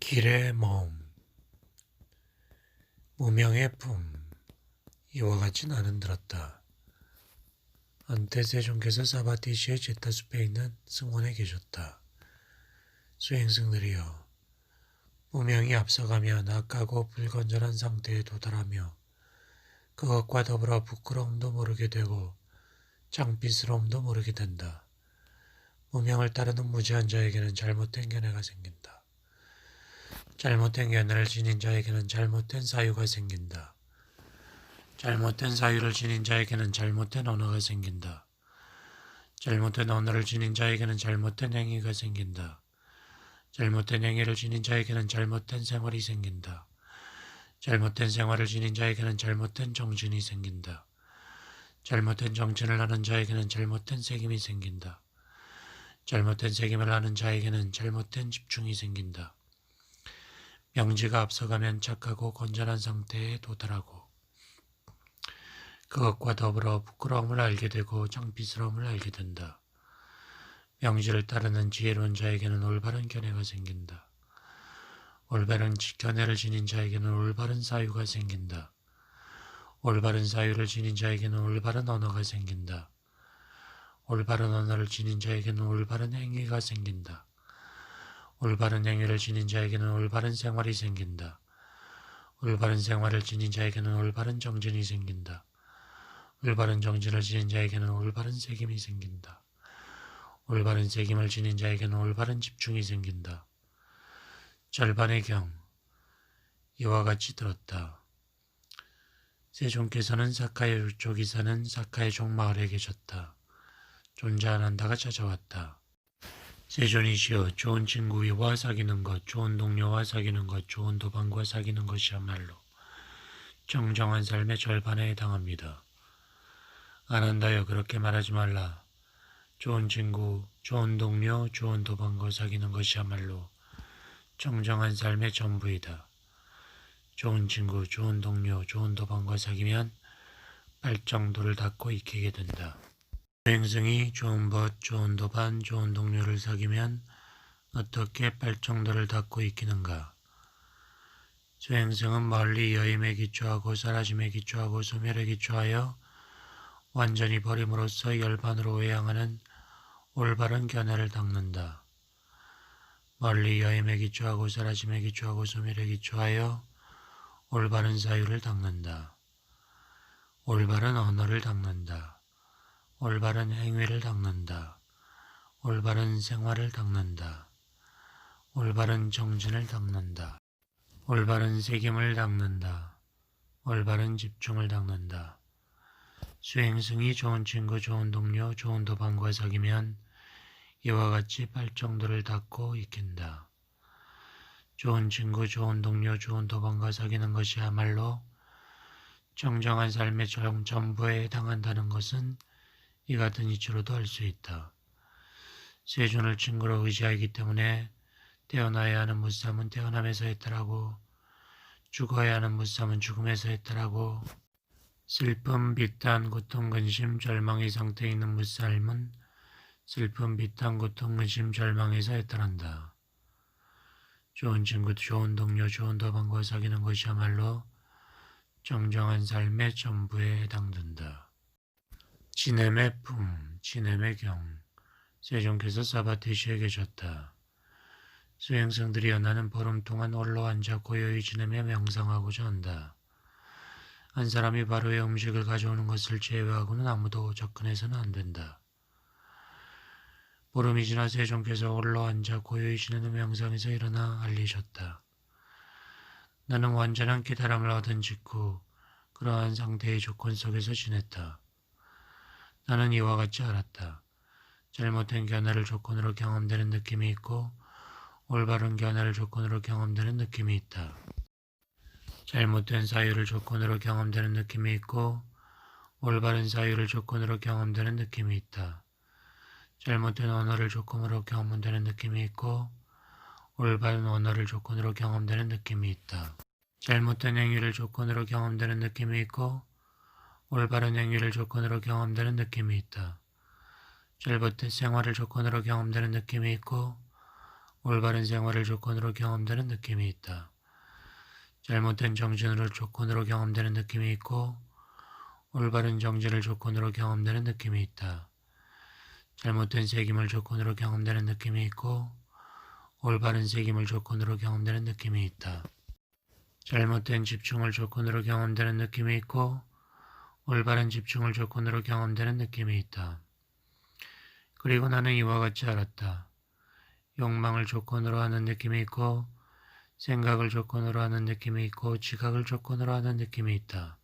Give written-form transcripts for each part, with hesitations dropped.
길의 모험, 무명의 품, 이와 같이 나는 들었다. 한때 세종께서 사바티시의 제타숲에 있는 승원에 계셨다. 수행승들이여, 무명이 앞서가며 낙하고 불건전한 상태에 도달하며 그것과 더불어 부끄러움도 모르게 되고 창피스러움도 모르게 된다. 무명을 따르는 무지한 자에게는 잘못된 견해가 생긴다. 잘못된 견해를 지닌 자에게는 잘못된 사유가 생긴다. 잘못된 사유를 지닌 자에게는 잘못된 언어가 생긴다. 잘못된 언어를 지닌 자에게는 잘못된 행위가 생긴다. 잘못된 행위를 지닌 자에게는 잘못된 생활이 생긴다. 잘못된 생활을 지닌 자에게는 잘못된 정신이 생긴다. 잘못된 정신을 하는 자에게는 잘못된 책임이 생긴다. 잘못된 책임을 하는 자에게는 잘못된 집중이 생긴다. 명지가 앞서가면 착하고 건전한 상태에 도달하고 그것과 더불어 부끄러움을 알게 되고 창피스러움을 알게 된다. 명지를 따르는 지혜로운 자에게는 올바른 견해가 생긴다. 올바른 견해를 지닌 자에게는 올바른 사유가 생긴다. 올바른 사유를 지닌 자에게는 올바른 언어가 생긴다. 올바른 언어를 지닌 자에게는 올바른 행위가 생긴다. 올바른 행위를 지닌 자에게는 올바른 생활이 생긴다. 올바른 생활을 지닌 자에게는 올바른 정신이 생긴다. 올바른 정신을 지닌 자에게는 올바른 책임이 생긴다. 올바른 책임을 지닌 자에게는 올바른 집중이 생긴다. 절반의 경, 이와 같이 들었다. 세종께서는 사카의 족이 사는 사카의 족 마을에 계셨다. 존자 아난다가 찾아왔다. 세존이시여, 좋은 친구와 사귀는 것, 좋은 동료와 사귀는 것, 좋은 도방과 사귀는 것이야말로 정정한 삶의 절반에 해당합니다. 아난다여, 그렇게 말하지 말라. 좋은 친구, 좋은 동료, 좋은 도방과 사귀는 것이야말로 정정한 삶의 전부이다. 좋은 친구, 좋은 동료, 좋은 도방과 사귀면 발정도를 닦고 익히게 된다. 수행승이 좋은 벗, 좋은 도반, 좋은 동료를 사귀면 어떻게 발정도를 닦고 익히는가? 수행승은 멀리 여임에 기초하고 사라짐에 기초하고 소멸에 기초하여 완전히 버림으로써 열반으로 외양하는 올바른 견해를 닦는다. 멀리 여임에 기초하고 사라짐에 기초하고 소멸에 기초하여 올바른 사유를 닦는다. 올바른 언어를 닦는다. 올바른 행위를 닦는다. 올바른 생활을 닦는다. 올바른 정신을 닦는다. 올바른 책임을 닦는다. 올바른 집중을 닦는다. 수행승이 좋은 친구, 좋은 동료, 좋은 도방과 사귀면 이와 같이 발정도를 닦고 익힌다. 좋은 친구, 좋은 동료, 좋은 도방과 사귀는 것이야말로 정정한 삶의 전부에 해당한다는 것은 이 같은 이치로도 알 수 있다. 세존을 친구로 의지하기 때문에 태어나야 하는 무쌈은 태어남에서 했다라고, 죽어야 하는 무쌈은 죽음에서 했다라고, 슬픔, 비탄, 고통, 근심, 절망의 상태에 있는 무쌈은 슬픔, 비탄, 고통, 근심, 절망에서 했다란다. 좋은 친구, 좋은 동료, 좋은 도방과 사귀는 것이야말로 정정한 삶의 전부에 해당된다. 지냄의 품, 지냄의 경, 세종께서 사바티시에 계셨다. 수행승들이여, 나는 보름 동안 홀로 앉아 고요히 지내며 명상하고자 한다. 한 사람이 바로의 음식을 가져오는 것을 제외하고는 아무도 접근해서는 안 된다. 보름이 지나 세종께서 홀로 앉아 고요히 지내는 명상에서 일어나 알리셨다. 나는 완전한 깨달음을 얻은 직후 그러한 상태의 조건 속에서 지냈다. 나는 이와 같이 알았다. 잘못된 견해를 조건으로 경험되는 느낌이 있고 올바른 견해를 조건으로 경험되는 느낌이 있다. 잘못된 사유를 조건으로 경험되는 느낌이 있고 올바른 사유를 조건으로 경험되는 느낌이 있다. 잘못된 언어를 조건으로 경험되는 느낌이 있고 올바른 언어를 조건으로 경험되는 느낌이 있다. 잘못된 행위를 조건으로 경험되는 느낌이 있고 올바른 행위를 조건으로 경험되는 느낌이 있다. 잘못된 생활을 조건으로 경험되는 느낌이 있고 올바른 생활을 조건으로 경험되는 느낌이 있다. 잘못된 정신을 조건으로 경험되는 느낌이 있고 올바른 정신을 조건으로 경험되는 느낌이 있다. 잘못된 책임을 조건으로 경험되는 느낌이 있고 올바른 책임을 조건으로 경험되는 느낌이 있다. 잘못된 집중을 조건으로 경험되는 느낌이 있고 올바른 집중을 조건으로 경험되는 느낌이 있다. 그리고 나는 이와 같이 알았다. 욕망을 조건으로 하는 느낌이 있고 생각을 조건으로 하는 느낌이 있고 지각을 조건으로 하는 느낌이 있다.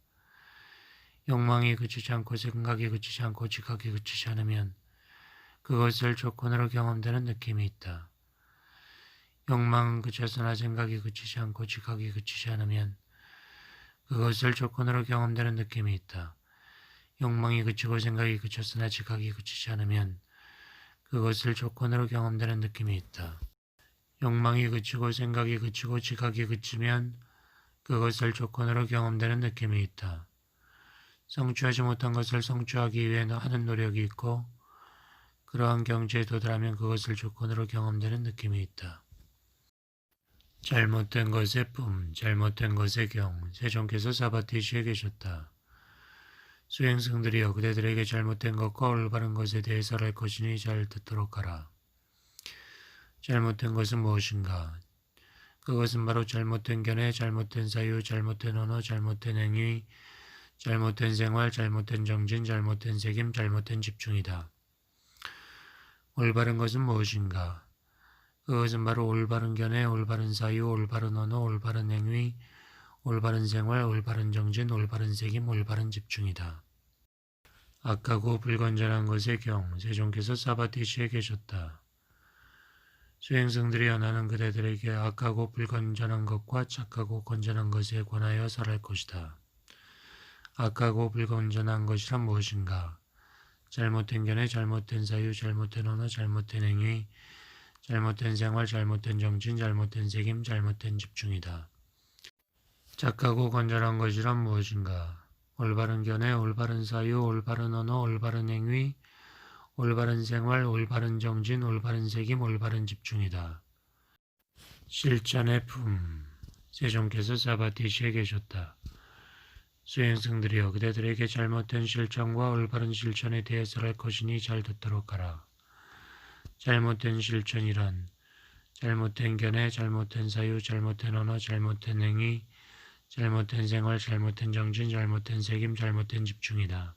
욕망이 그치지 않고 생각이 그치지 않고 지각이 그치지 않으면 그것을 조건으로 경험되는 느낌이 있다. 욕망은 그쳤으나 생각이 그치지 않고 지각이 그치지 않으면 그것을 조건으로 경험되는 느낌이 있다. 욕망이 그치고 생각이 그쳤으나 지각이 그치지 않으면 그것을 조건으로 경험되는 느낌이 있다. 욕망이 그치고 생각이 그치고 지각이 그치면 그것을 조건으로 경험되는 느낌이 있다. 성취하지 못한 것을 성취하기 위해 하는 노력이 있고 그러한 경지에 도달하면 그것을 조건으로 경험되는 느낌이 있다. 잘못된 것의 품, 잘못된 것의 경, 세종께서 사바티시에 계셨다. 수행승들이여 그대들에게 잘못된 것과 올바른 것에 대해서 할 것이니 잘 듣도록 하라. 잘못된 것은 무엇인가? 그것은 바로 잘못된 견해, 잘못된 사유, 잘못된 언어, 잘못된 행위, 잘못된 생활, 잘못된 정신, 잘못된 책임, 잘못된 집중이다. 올바른 것은 무엇인가? 그것은 바로 올바른 견해, 올바른 사유, 올바른 언어, 올바른 행위, 올바른 생활, 올바른 정신, 올바른 책임, 올바른 집중이다. 악하고 불건전한 것의 경, 세종께서 사바티시에 계셨다. 수행승들이 나는 그대들에게 악하고 불건전한 것과 착하고 건전한 것에 관하여 설할 것이다. 악하고 불건전한 것이란 무엇인가? 잘못된 견해, 잘못된 사유, 잘못된 언어, 잘못된 행위, 잘못된 생활, 잘못된 정신, 잘못된 책임, 잘못된 집중이다. 착하고 건전한 것이란 무엇인가? 올바른 견해, 올바른 사유, 올바른 언어, 올바른 행위, 올바른 생활, 올바른 정신, 올바른 책임, 올바른 집중이다. 실천의 품, 세종께서 사바티시에 계셨다. 수행승들이여 그대들에게 잘못된 실천과 올바른 실천에 대해서 할 것이니 잘 듣도록 하라. 잘못된 실천이란 잘못된 견해, 잘못된 사유, 잘못된 언어, 잘못된 행위, 잘못된 생활, 잘못된 정신, 잘못된 책임, 잘못된 집중이다.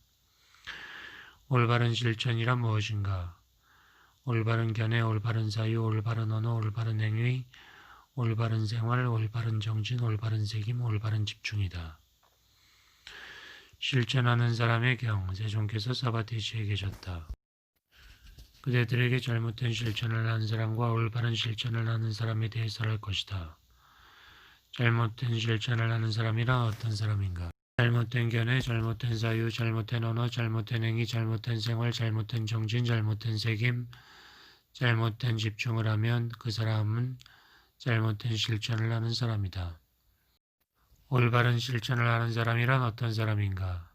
올바른 실천이란 무엇인가? 올바른 견해, 올바른 사유, 올바른 언어, 올바른 행위, 올바른 생활, 올바른 정신, 올바른 책임, 올바른 집중이다. 실천하는 사람의 경, 세종께서 사바티시에 계셨다. 그대들에게 잘못된 실천을 하는 사람과 올바른 실천을 하는 사람에 대해서 할 것이다. 잘못된 실천을 하는 사람이란 어떤 사람인가? 잘못된 견해, 잘못된 사유, 잘못된 언어, 잘못된 행위, 잘못된 생활, 잘못된 정신, 잘못된 책임, 잘못된 집중을 하면 그 사람은 잘못된 실천을 하는 사람이다. 올바른 실천을 하는 사람이란 어떤 사람인가?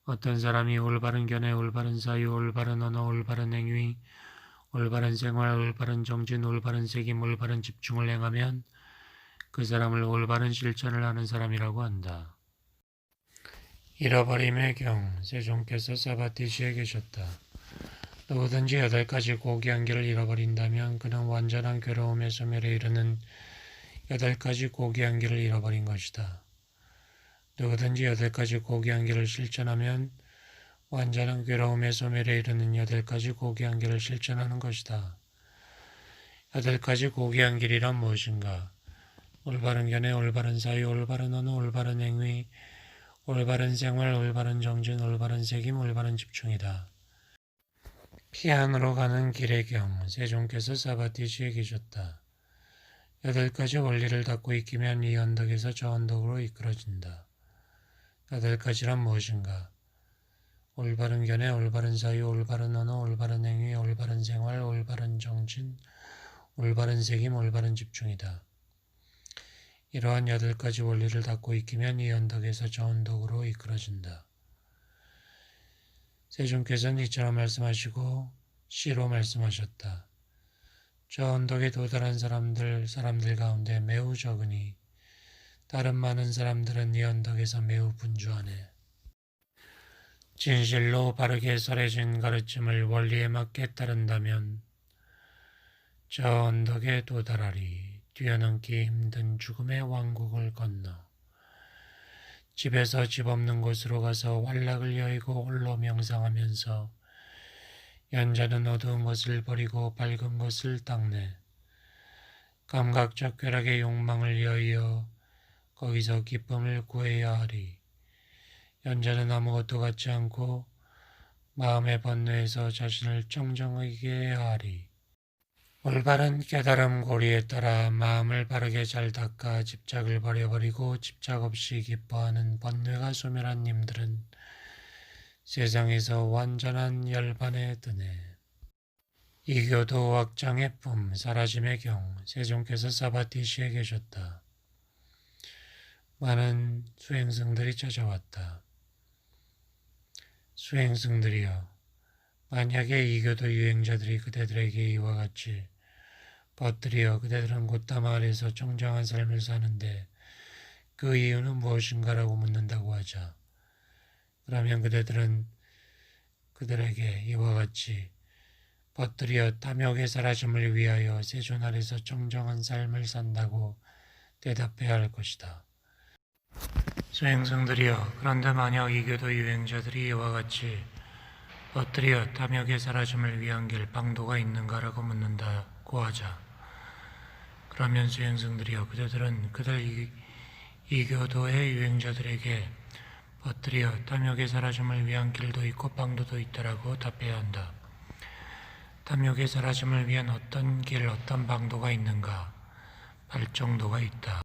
어떤 사람이 올바른 견해, 올바른 사유, 올바른 언어, 올바른 행위, 올바른 생활, 올바른 정신, 올바른 책임, 올바른 집중을 행하면 그 사람을 올바른 실천을 하는 사람이라고 한다. 잃어버림의 경, 세종께서 사바티시에 계셨다. 누구든지 8가지 고귀한 길을 잃어버린다면 그는 완전한 괴로움의 소멸에 이르는 8가지 고귀한 길을 잃어버린 것이다. 누구든지 8가지 고귀한 길을 실천하면 완전한 괴로움의 소멸에 이르는 8가지 고귀한 길을 실천하는 것이다. 8가지 고귀한 길이란 무엇인가? 올바른 견해, 올바른 사유, 올바른 언어, 올바른 행위, 올바른 생활, 올바른 정신, 올바른 책임, 올바른 집중이다. 피안으로 가는 길의 경, 세종께서 사바티시에 계셨다. 8가지 원리를 닫고 익히면 이 언덕에서 저 언덕으로 이끌어진다. 8가지란 무엇인가? 올바른 견해, 올바른 사유, 올바른 언어, 올바른 행위, 올바른 생활, 올바른 정신, 올바른 책임, 올바른 집중이다. 이러한 8가지 원리를 닫고 익히면 이 언덕에서 저 언덕으로 이끌어진다. 세종께서는 이처럼 말씀하시고 시로 말씀하셨다. 저 언덕에 도달한 사람들 가운데 매우 적으니 다른 많은 사람들은 이 언덕에서 매우 분주하네. 진실로 바르게 설해진 가르침을 원리에 맞게 따른다면 저 언덕에 도달하리. 뛰어넘기 힘든 죽음의 왕국을 건너 집에서 집 없는 곳으로 가서 왈락을 여의고 홀로 명상하면서 연자는 어두운 것을 버리고 밝은 것을 닦네. 감각적 쾌락의 욕망을 여의어 거기서 기쁨을 구해야 하리. 연자는 아무것도 갖지 않고 마음의 번뇌에서 자신을 정정하게 해야 하리. 올바른 깨달음 고리에 따라 마음을 바르게 잘 닦아 집착을 버려버리고 집착 없이 기뻐하는 번뇌가 소멸한 님들은 세상에서 완전한 열반에 드네. 이교도 확장의 품 사라짐의 경 세종께서 사바티시에 계셨다. 많은 수행승들이 찾아왔다. 수행승들이여, 만약에 이교도 유행자들이 그대들에게 이와 같이 벗들이여 그대들은 곧다마을에서 청정한 삶을 사는데 그 이유는 무엇인가라고 묻는다고 하자. 그러면 그대들은 그들에게 이와 같이 벗들이여 탐욕의 사라짐을 위하여 세존 아래서 청정한 삶을 산다고 대답해야 할 것이다. 수행승들이여, 그런데 만약 이교도 유행자들이 이와 같이 벗들이여 탐욕의 사라짐을 위한 길 방도가 있는가라고 묻는다고 하자. 그러면 수행승들이여, 그대들은 그들 이교도의 유행자들에게 벗들이여 탐욕의 사라짐을 위한 길도 있고 방도도 있다라고 답해야 한다. 탐욕의 사라짐을 위한 어떤 길, 어떤 방도가 있는가? 발정도가 있다.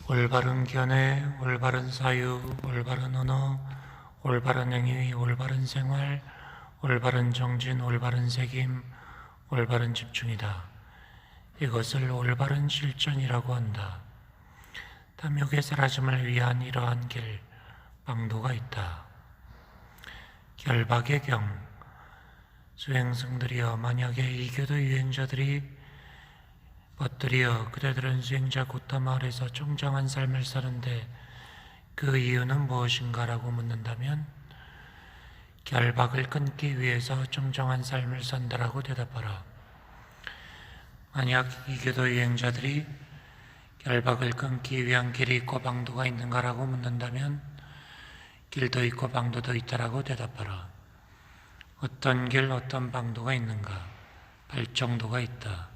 올바른 견해, 올바른 사유, 올바른 언어, 올바른 행위, 올바른 생활, 올바른 정진, 올바른 책임, 올바른 집중이다. 이것을 올바른 실천이라고 한다. 탐욕의 사라짐을 위한 이러한 길, 방도가 있다. 결박의 경, 수행승들이여, 만약에 이교도 유행자들이 벗들이여 그대들은 수행자 고타마을에서 청정한 삶을 사는데 그 이유는 무엇인가라고 묻는다면 결박을 끊기 위해서 청정한 삶을 산다라고 대답하라. 만약 이교도 유행자들이 결박을 끊기 위한 길이 있고 방도가 있는가라고 묻는다면 길도 있고 방도도 있다라고 대답하라. 어떤 길, 어떤 방도가 있는가? 발정도가 있다.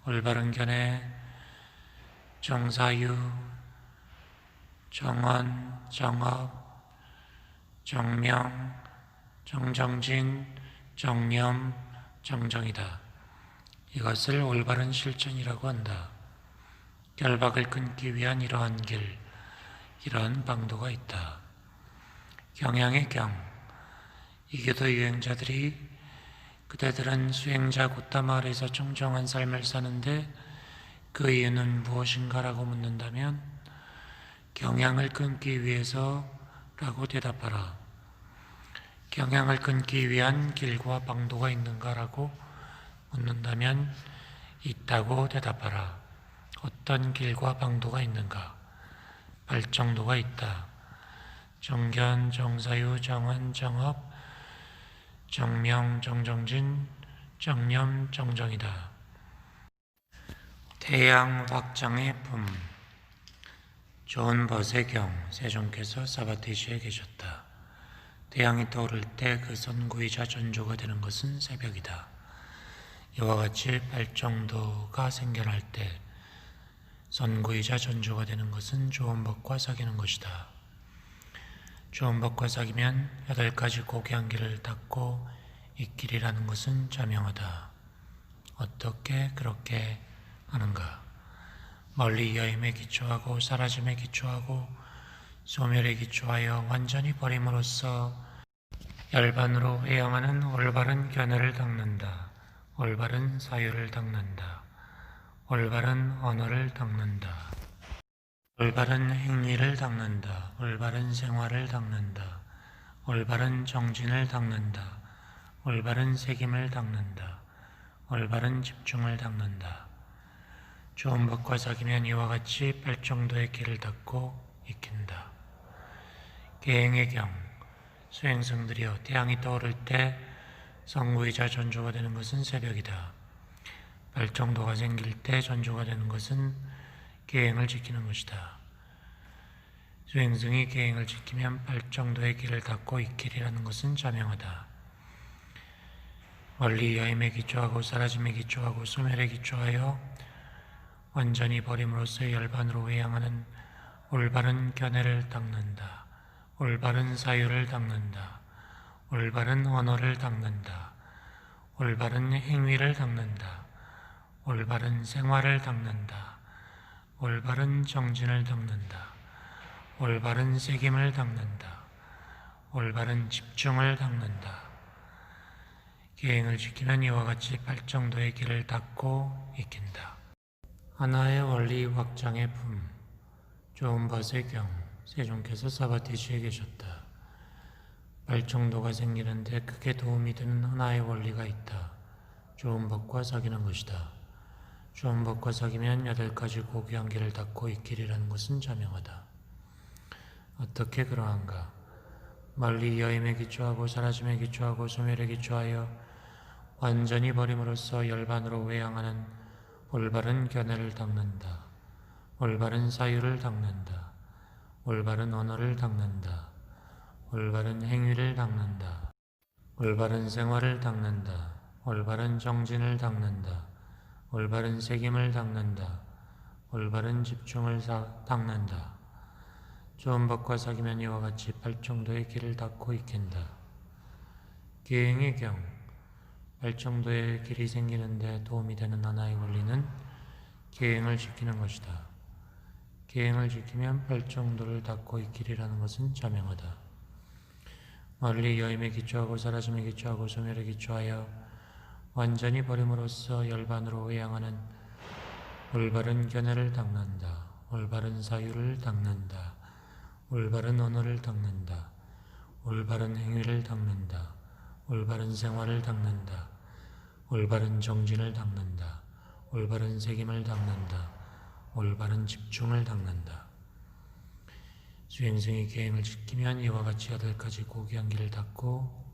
올바른 견해, 정사유, 정언, 정업, 정명, 정정진, 정념, 정정이다. 이것을 올바른 실천이라고 한다. 결박을 끊기 위한 이러한 길, 이러한 방도가 있다. 경향의 경, 이교도 유행자들이 그대들은 수행자 고타마을에서 청정한 삶을 사는데 그 이유는 무엇인가라고 묻는다면 경향을 끊기 위해서라고 대답하라. 경향을 끊기 위한 길과 방도가 있는가라고 묻는다면 있다고 대답하라. 어떤 길과 방도가 있는가? 발정도가 있다. 정견, 정사유, 정언, 정업, 정명, 정정진, 정념, 정정이다. 태양 확장의 품 좋은 벗의 경 세종께서 사바티시에 계셨다. 태양이 떠오를 때 그 선구이자 전조가 되는 것은 새벽이다. 이와 같이 발정도가 생겨날 때 선구이자 전조가 되는 것은 좋은 법과 사귀는 것이다. 좋은 법과 사귀면 8가지 고귀한 길을 닦고 있기리라는 것은 자명하다. 어떻게 그렇게 하는가? 멀리 여임에 기초하고 사라짐에 기초하고 소멸에 기초하여 완전히 버림으로써 열반으로 회영하는 올바른 견해를 닦는다. 올바른 사유를 닦는다. 올바른 언어를 닦는다. 올바른 행위를 닦는다. 올바른 생활을 닦는다. 올바른 정진을 닦는다. 올바른 책임을 닦는다. 올바른 집중을 닦는다. 좋은 법과 사귀면 이와 같이 발정도의 길을 닦고 익힌다. 계행의 경, 수행성들이여 태양이 떠오를 때 성구이자 전조가 되는 것은 새벽이다. 발정도가 생길 때 전조가 되는 것은 계행을 지키는 것이다. 수행성이 계행을 지키면 발정도의 길을 닦고 익히리라는 것은 자명하다. 멀리 여임에 기초하고 사라짐에 기초하고 소멸에 기초하여 완전히 버림으로써 열반으로 회양하는 올바른 견해를 닦는다. 올바른 사유를 닦는다. 올바른 언어를 닦는다. 올바른 행위를 닦는다. 올바른 생활을 닦는다. 올바른 정진을 닦는다. 올바른 새김을 닦는다. 올바른 집중을 닦는다. 계행을 지키면 이와 같이 발정도의 길을 닦고 익힌다. 하나의 원리 확장의 품, 좋은 것의 경, 세종께서 사바티시에 계셨다. 발정도가 생기는데 크게 도움이 되는 하나의 원리가 있다. 좋은 법과 사귀는 것이다. 좋은 법과 사귀면 8가지 고귀한 길을 닦고 익히리라는 것은 자명하다. 어떻게 그러한가? 멀리 여임에 기초하고 사라짐에 기초하고 소멸에 기초하여 완전히 버림으로써 열반으로 회양하는 올바른 견해를 닦는다. 올바른 사유를 닦는다. 올바른 언어를 닦는다. 올바른 행위를 닦는다. 올바른 생활을 닦는다. 올바른 정진을 닦는다. 올바른 새김을 닦는다. 올바른 집중을 닦는다. 좋은 법과 사귀면 이와 같이 발정도의 길을 닦고 익힌다. 계행의 경, 발정도의 길이 생기는데 도움이 되는 하나의 원리는 계행을 지키는 것이다. 계행을 지키면 발정도를 닦고 익히리라는 것은 자명하다. 멀리 여임에 기초하고 사라짐에 기초하고 소멸에 기초하여 완전히 버림으로써 열반으로 회양하는 올바른 견해를 닦는다. 올바른 사유를 닦는다. 올바른 언어를 닦는다. 올바른 행위를 닦는다. 올바른 생활을 닦는다. 올바른 정진을 닦는다. 올바른 새김을 닦는다. 올바른 집중을 닦는다. 수행성이 계행을 지키면 이와 같이 8가지 고귀한 길을 닦고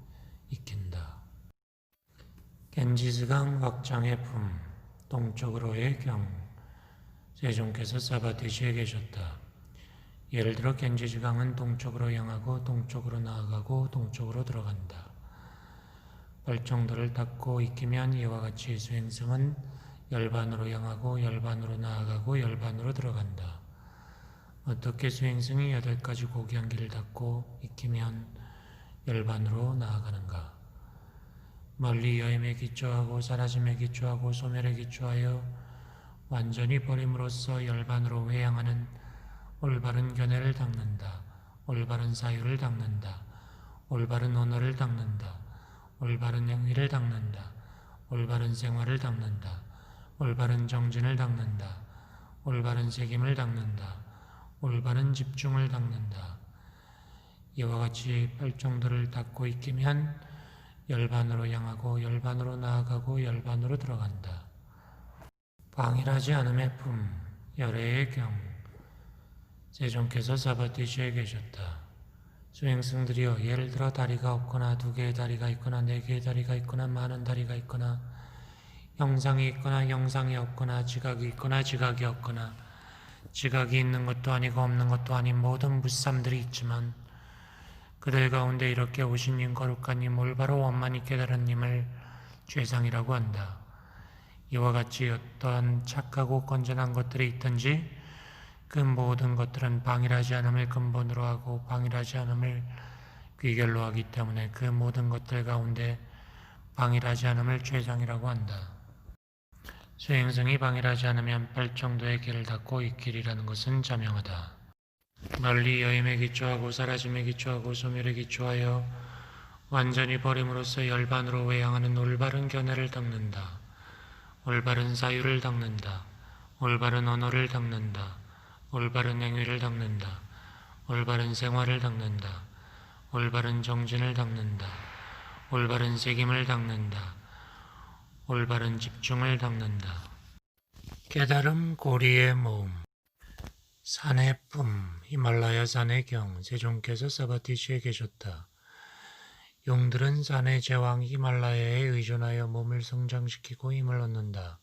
익힌다. 겐지스강 확장의 품, 동쪽으로의 경, 세종께서 사바티시에 계셨다. 예를 들어 겐지스강은 동쪽으로 향하고 동쪽으로 나아가고 동쪽으로 들어간다. 발정도를 닦고 익히면 이와 같이 수행성은 열반으로 향하고 열반으로 나아가고 열반으로 들어간다. 어떻게 수행성이 8가지 고귀한 길을 닦고 익히면 열반으로 나아가는가? 멀리 여임에 기초하고 사라짐에 기초하고 소멸에 기초하여 완전히 버림으로써 열반으로 회양하는 올바른 견해를 닦는다. 올바른 사유를 닦는다. 올바른 언어를 닦는다. 올바른 행위를 닦는다. 올바른 생활을 닦는다. 올바른 정진을 닦는다. 올바른 새김을 닦는다. 올바른 집중을 닦는다. 이와 같이 발정도를 닦고 익히면 열반으로 향하고 열반으로 나아가고 열반으로 들어간다. 방일하지 않음의 품, 열애의 경, 세종께서 사바티시에 계셨다. 수행승들이여, 예를 들어 다리가 없거나 2개의 다리가 있거나 4개의 다리가 있거나 많은 다리가 있거나 형상이 있거나 형상이 없거나 지각이 있거나 지각이 없거나 지각이 있는 것도 아니고 없는 것도 아닌 모든 무삼들이 있지만 그들 가운데 이렇게 오신님 거룩한님 올바로 원만히 깨달은 님을 죄상이라고 한다. 이와 같이 어떠한 착하고 건전한 것들이 있든지 그 모든 것들은 방일하지 않음을 근본으로 하고 방일하지 않음을 귀결로 하기 때문에 그 모든 것들 가운데 방일하지 않음을 죄상이라고 한다. 수행성이 방일하지 않으면 발정도의 길을 닫고 익히리라는 것은 자명하다. 멀리 여임에 기초하고 사라짐에 기초하고 소멸에 기초하여 완전히 버림으로써 열반으로 회양하는 올바른 견해를 닦는다. 올바른 사유를 닦는다. 올바른 언어를 닦는다. 올바른 행위를 닦는다. 올바른 생활을 닦는다. 올바른 정진을 닦는다. 올바른 새김을 닦는다. 올바른 집중을 닦는다. 깨달음 고리의 모음. 산의 품, 히말라야 산의 경, 세종께서 사바티시에 계셨다. 용들은 산의 제왕 히말라야에 의존하여 몸을 성장시키고 힘을 얻는다.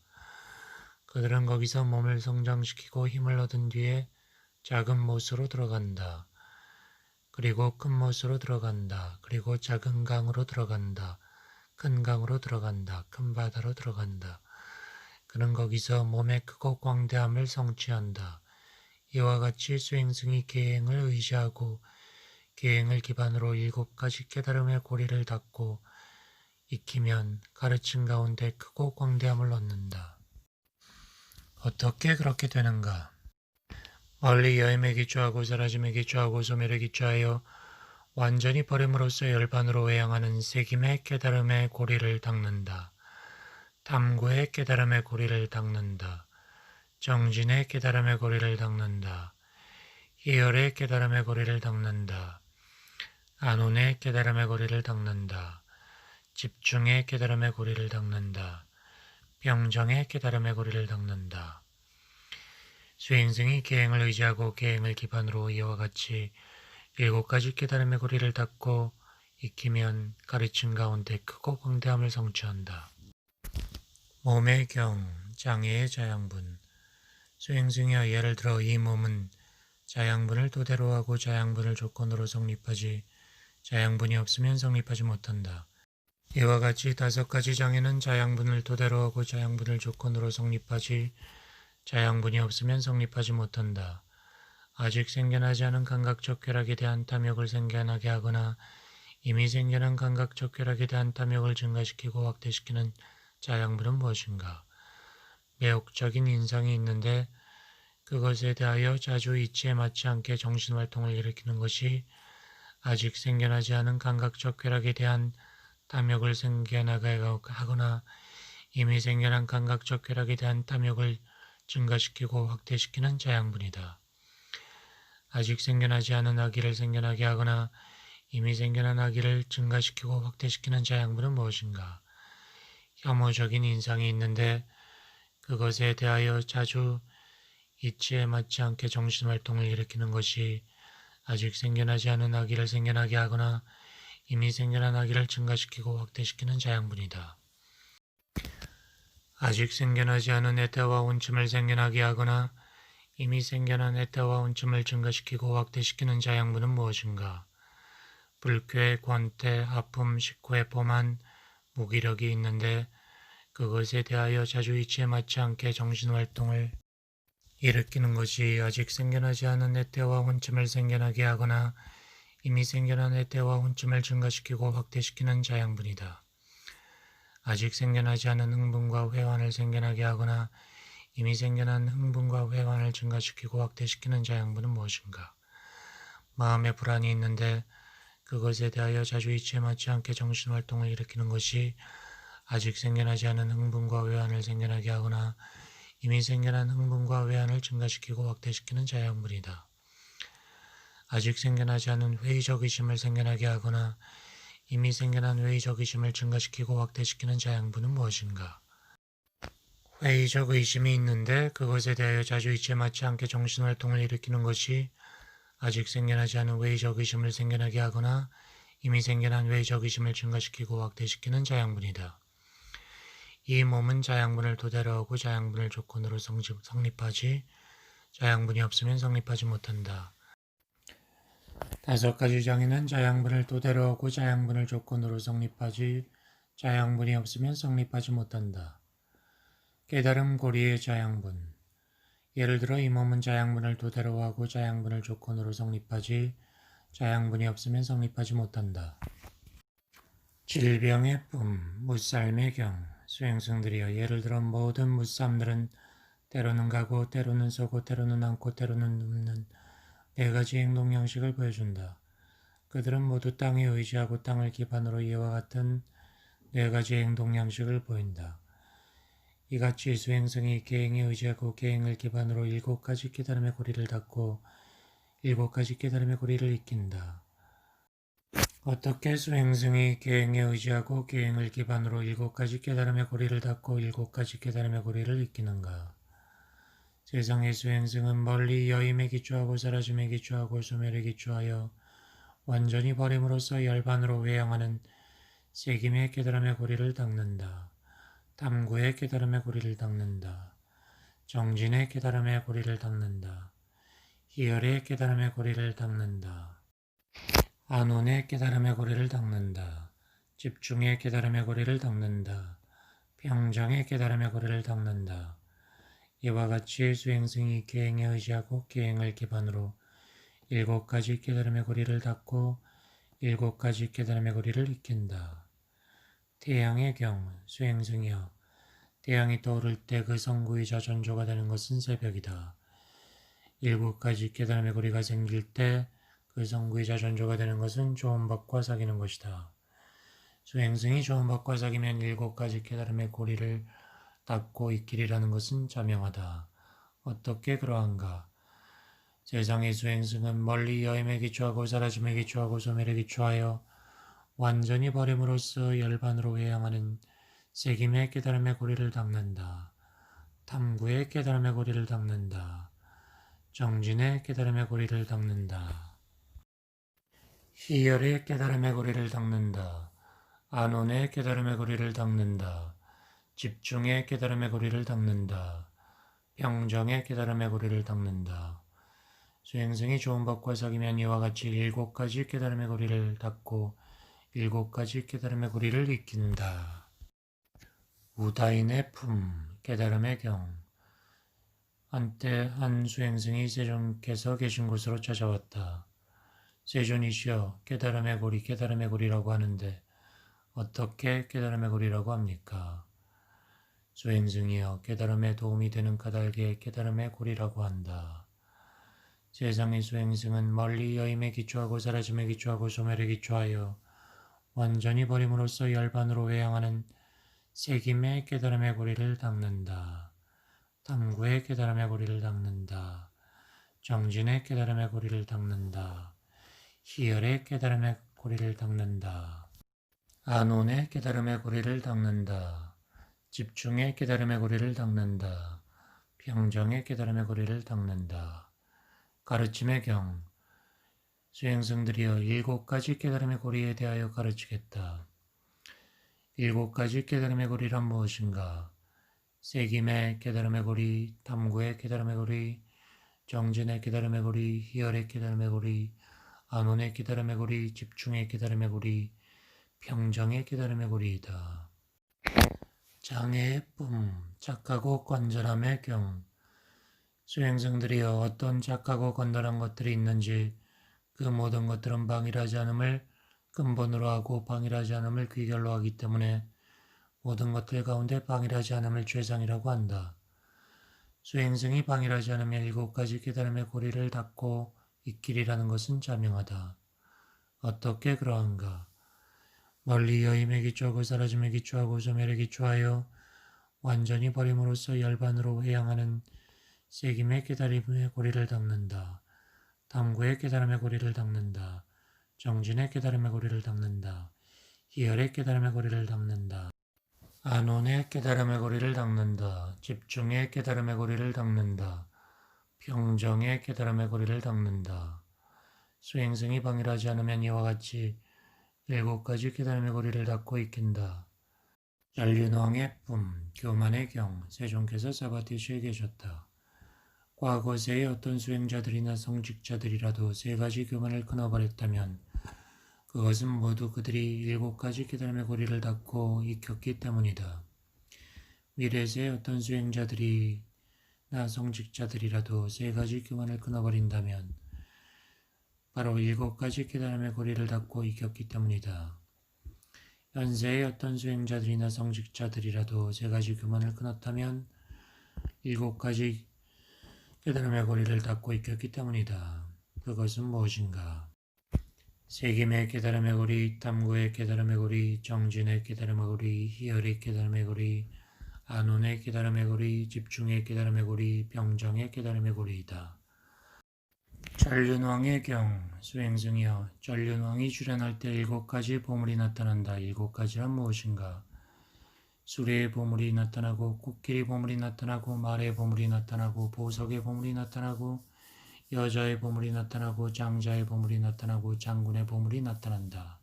그들은 거기서 몸을 성장시키고 힘을 얻은 뒤에 작은 못으로 들어간다. 그리고 큰 못으로 들어간다. 그리고 작은 강으로 들어간다. 큰 강으로 들어간다. 큰 바다로 들어간다. 그는 거기서 몸의 크고 광대함을 성취한다. 이와 같이 수행승이 계행을 의지하고 계행을 기반으로 7가지 깨달음의 고리를 닫고 익히면 가르침 가운데 크고 광대함을 얻는다. 어떻게 그렇게 되는가? 멀리 여임에 기초하고 사라짐에 기초하고 소멸에 기초하여 완전히 버림으로써 열반으로 외양하는 세김의 깨달음의 고리를 닦는다. 탐구의 깨달음의 고리를 닦는다. 정진의 깨달음의 고리를 닦는다. 희열의 깨달음의 고리를 닦는다. 안온의 깨달음의 고리를 닦는다. 집중의 깨달음의 고리를 닦는다. 병정의 깨달음의 고리를 닦는다. 수행승이 계행을 의지하고 계행을 기반으로 이와 같이 7가지 깨달음의 고리를 닫고 익히면 가르침 가운데 크고 광대함을 성취한다. 몸의 경, 장애의 자양분. 수행승이여, 예를 들어 이 몸은 자양분을 토대로 하고 자양분을 조건으로 성립하지 자양분이 없으면 성립하지 못한다. 이와 같이 5가지 장애는 자양분을 토대로 하고 자양분을 조건으로 성립하지 자양분이 없으면 성립하지 못한다. 아직 생겨나지 않은 감각적 쾌락에 대한 탐욕을 생겨나게 하거나 이미 생겨난 감각적 쾌락에 대한 탐욕을 증가시키고 확대시키는 자양분은 무엇인가? 매혹적인 인상이 있는데 그것에 대하여 자주 이치에 맞지 않게 정신활동을 일으키는 것이 아직 생겨나지 않은 감각적 쾌락에 대한 탐욕을 생겨나게 하거나 이미 생겨난 감각적 쾌락에 대한 탐욕을 증가시키고 확대시키는 자양분이다. 아직 생겨나지 않은 악의를 생겨나게 하거나 이미 생겨난 악의를 증가시키고 확대시키는 자양분은 무엇인가? 혐오적인 인상이 있는데 그것에 대하여 자주 이치에 맞지 않게 정신활동을 일으키는 것이 아직 생겨나지 않은 악의를 생겨나게 하거나 이미 생겨난 악의를 증가시키고 확대시키는 자양분이다. 아직 생겨나지 않은 애태와 온침을 생겨나게 하거나 이미 생겨난 애태와 온침을 증가시키고 확대시키는 자양분은 무엇인가? 불쾌, 권태, 아픔, 식후에 범한 무기력이 있는데 그것에 대하여 자주 이치에 맞지 않게 정신활동을 일으키는 것이 아직 생겨나지 않은 애태와 혼침을 생겨나게 하거나 이미 생겨난 애태와 혼침을 증가시키고 확대시키는 자양분이다. 아직 생겨나지 않은 흥분과 회환을 생겨나게 하거나 이미 생겨난 흥분과 회환을 증가시키고 확대시키는 자양분은 무엇인가? 마음에 불안이 있는데 그것에 대하여 자주 이치에 맞지 않게 정신활동을 일으키는 것이 아직 생겨나지 않은 흥분과 회환을 생겨나게 하거나 이미 생겨난 흥분과 회한을 증가시키고 확대시키는 자양분이다. 아직 생겨나지 않은 회의적 의심을 생겨나게 하거나 이미 생겨난 회의적 의심을 증가시키고 확대시키는 자양분은 무엇인가? 회의적 의심이 있는데 그것에 대하여 자주 이치에 맞지 않게 정신활동을 일으키는 것이 아직 생겨나지 않은 회의적 의심을 생겨나게 하거나 이미 생겨난 회의적 의심을 증가시키고 확대시키는 자양분이다. 이 몸은 자양분을 토대로 하고 자양분을 조건으로 성립하지 자양분이 없으면 성립하지 못한다. 5가지 장애는 자양분을 토대로 하고 자양분을 조건으로 성립하지 자양분이 없으면 성립하지 못한다. 깨달음 고리의 자양분. 예를 들어 이 몸은 자양분을 토대로 하고 자양분을 조건으로 성립하지 자양분이 없으면 성립하지 못한다. 질병의 뿜, 무삶의 경. 수행승들이여, 예를 들어 모든 무쌈들은 때로는 가고 때로는 서고 때로는 앉고 때로는 눕는 4가지 행동 양식을 보여준다. 그들은 모두 땅에 의지하고 땅을 기반으로 이와 같은 4가지 행동 양식을 보인다. 이같이 수행승이 계행에 의지하고 계행을 기반으로 7가지 깨달음의 고리를 닫고 7가지 깨달음의 고리를 익힌다. 어떻게 수행승이 계행에 의지하고 계행을 기반으로 일곱 가지 깨달음의 고리를 닫고 일곱 가지 깨달음의 고리를 익히는가? 세상의 수행승은 멀리 여임에 기초하고 사라짐에 기초하고 소멸에 기초하여 완전히 버림으로써 열반으로 외양하는 세김의 깨달음의 고리를 닦는다. 탐구의 깨달음의 고리를 닦는다. 정진의 깨달음의 고리를 닦는다. 희열의 깨달음의 고리를 닦는다. 안온의 깨달음의 고리를 닦는다. 집중의 깨달음의 고리를 닦는다. 평정의 깨달음의 고리를 닦는다. 이와 같이 수행승이 계행에 의지하고 계행을 기반으로 일곱 가지 깨달음의 고리를 닫고 일곱 가지 깨달음의 고리를 익힌다. 태양의 경, 수행승이여, 태양이 떠오를 때 그 성구이자 전조가 되는 것은 새벽이다. 일곱 가지 깨달음의 고리가 생길 때 그 성구이자 전조가 되는 것은 좋은 법과 사귀는 것이다. 수행승이 좋은 법과 사귀면 일곱 가지 깨달음의 고리를 닫고 익히리라는 것은 자명하다. 어떻게 그러한가? 세상의 수행승은 멀리 여임에 기초하고 사라짐에 기초하고 소멸에 기초하여 완전히 버림으로써 열반으로 회양하는 세김의 깨달음의 고리를 닦는다. 탐구의 깨달음의 고리를 닦는다. 정진의 깨달음의 고리를 닦는다. 희열의 깨달음의 고리를 닦는다. 안온의 깨달음의 고리를 닦는다. 집중의 깨달음의 고리를 닦는다. 평정의 깨달음의 고리를 닦는다. 수행승이 좋은 법과 사귀면 이와 같이 일곱 가지 깨달음의 고리를 닦고 일곱 가지 깨달음의 고리를 익힌다. 우다인의 품, 깨달음의 경. 한때 한 수행승이 세존께서 계신 곳으로 찾아왔다. 세존이시여, 깨달음의 고리, 깨달음의 고리라고 하는데 어떻게 깨달음의 고리라고 합니까? 수행승이여, 깨달음에 도움이 되는 까닭에 깨달음의 고리라고 한다. 세상의 수행승은 멀리 여임에 기초하고 사라짐에 기초하고 소멸에 기초하여 완전히 버림으로써 열반으로 회양하는 세김의 깨달음의 고리를 닦는다. 탐구의 깨달음의 고리를 닦는다. 정진의 깨달음의 고리를 닦는다. 희열의 깨달음의 고리를 닦는다. 안온의 깨달음의 고리를 닦는다. 집중의 깨달음의 고리를 닦는다. 평정의 깨달음의 고리를 닦는다. 가르침의 경. 수행승들이여, 일곱 가지 깨달음의 고리에 대하여 가르치겠다. 일곱 가지 깨달음의 고리란 무엇인가? 세김의 깨달음의 고리, 탐구의 깨달음의 고리, 정진의 깨달음의 고리, 희열의 깨달음의 고리, 안온의 깨달음의 고리, 집중의 깨달음의 고리, 평정의 깨달음의 고리이다. 장애의 뿜, 착하고 건전함의 경. 수행승들이여, 어떤 착하고 건전한 것들이 있는지 그 모든 것들은 방일하지 않음을 근본으로 하고 방일하지 않음을 귀결로 하기 때문에 모든 것들 가운데 방일하지 않음을 최상이라고 한다. 수행승이 방일하지 않으면 일곱 가지 깨달음의 고리를 닫고 익히리라는 것은 자명하다. 어떻게 그러한가? 멀리 여임에 기초하고 사라짐에 기초하고 소멸에 기초하여 완전히 버림으로써 열반으로 회양하는 세김의 깨달음의 고리를 닦는다. 탐구의 깨달음의 고리를 닦는다. 정진의 깨달음의 고리를 닦는다. 희열의 깨달음의 고리를 닦는다. 안온의 깨달음의 고리를 닦는다. 집중의 깨달음의 고리를 닦는다. 평정의 깨달음의 고리를 닦는다. 수행승이 방일하지 않으면 이와 같이 일곱 가지 깨달음의 고리를 닫고 익힌다. 전륜왕의 품, 교만의 경, 세종께서 사바티슈에 계셨다. 과거세의 어떤 수행자들이나 성직자들이라도 세 가지 교만을 끊어버렸다면 그것은 모두 그들이 일곱 가지 깨달음의 고리를 닫고 익혔기 때문이다. 미래세의 어떤 수행자들이나 성직자들이라도 세 가지 교만을 끊어버린다면 바로 일곱 가지 깨달음의 고리를 닫고 익혔기 때문이다. 현세의 어떤 수행자들이나 성직자들이라도 세 가지 교만을 끊었다면 일곱 가지 깨달음의 고리를 닫고 익혔기 때문이다. 그것은 무엇인가? 세김의 깨달음의 고리, 탐구의 깨달음의 고리, 정진의 깨달음의 고리, 희열의 깨달음의 고리, 안온의 깨달음의 고리, 집중의 깨달음의 고리, 병정의 깨달음의 고리이다. 자, 전륜왕의 경, 수행승이여, 전륜왕이 출현할 때 7가지 보물이 나타난다. 7가지란 무엇인가? 수레의 보물이 나타나고, 코끼리 보물이 나타나고, 말의 보물이 나타나고, 보석의 보물이 나타나고, 여자의 보물이 나타나고, 장자의 보물이 나타나고, 장군의 보물이 나타난다.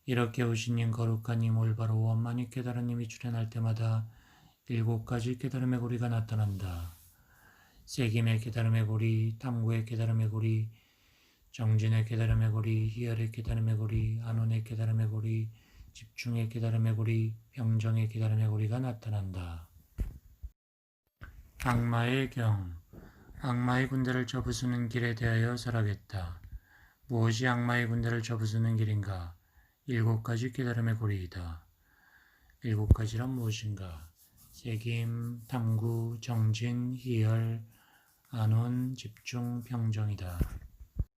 이렇게 오신님, 거룩한님, 올바로 원만히 깨달은 님이 출현할 때마다 7가지 깨달음의 고리가 나타난다. 세김의 깨달음의 고리, 탐구의 깨달음의 고리, 정진의 깨달음의 고리, 희열의 깨달음의 고리, 안온의 깨달음의 고리, 집중의 깨달음의 고리, 병정의 깨달음의 고리가 나타난다. 악마의 경, 악마의 군대를 접으수는 길에 대하여 설하겠다. 무엇이 악마의 군대를 접으수는 길인가? 7가지 깨달음의 고리이다. 7가지란 무엇인가? 세김, 탐구, 정진, 희열, 안온, 집중, 병정이다.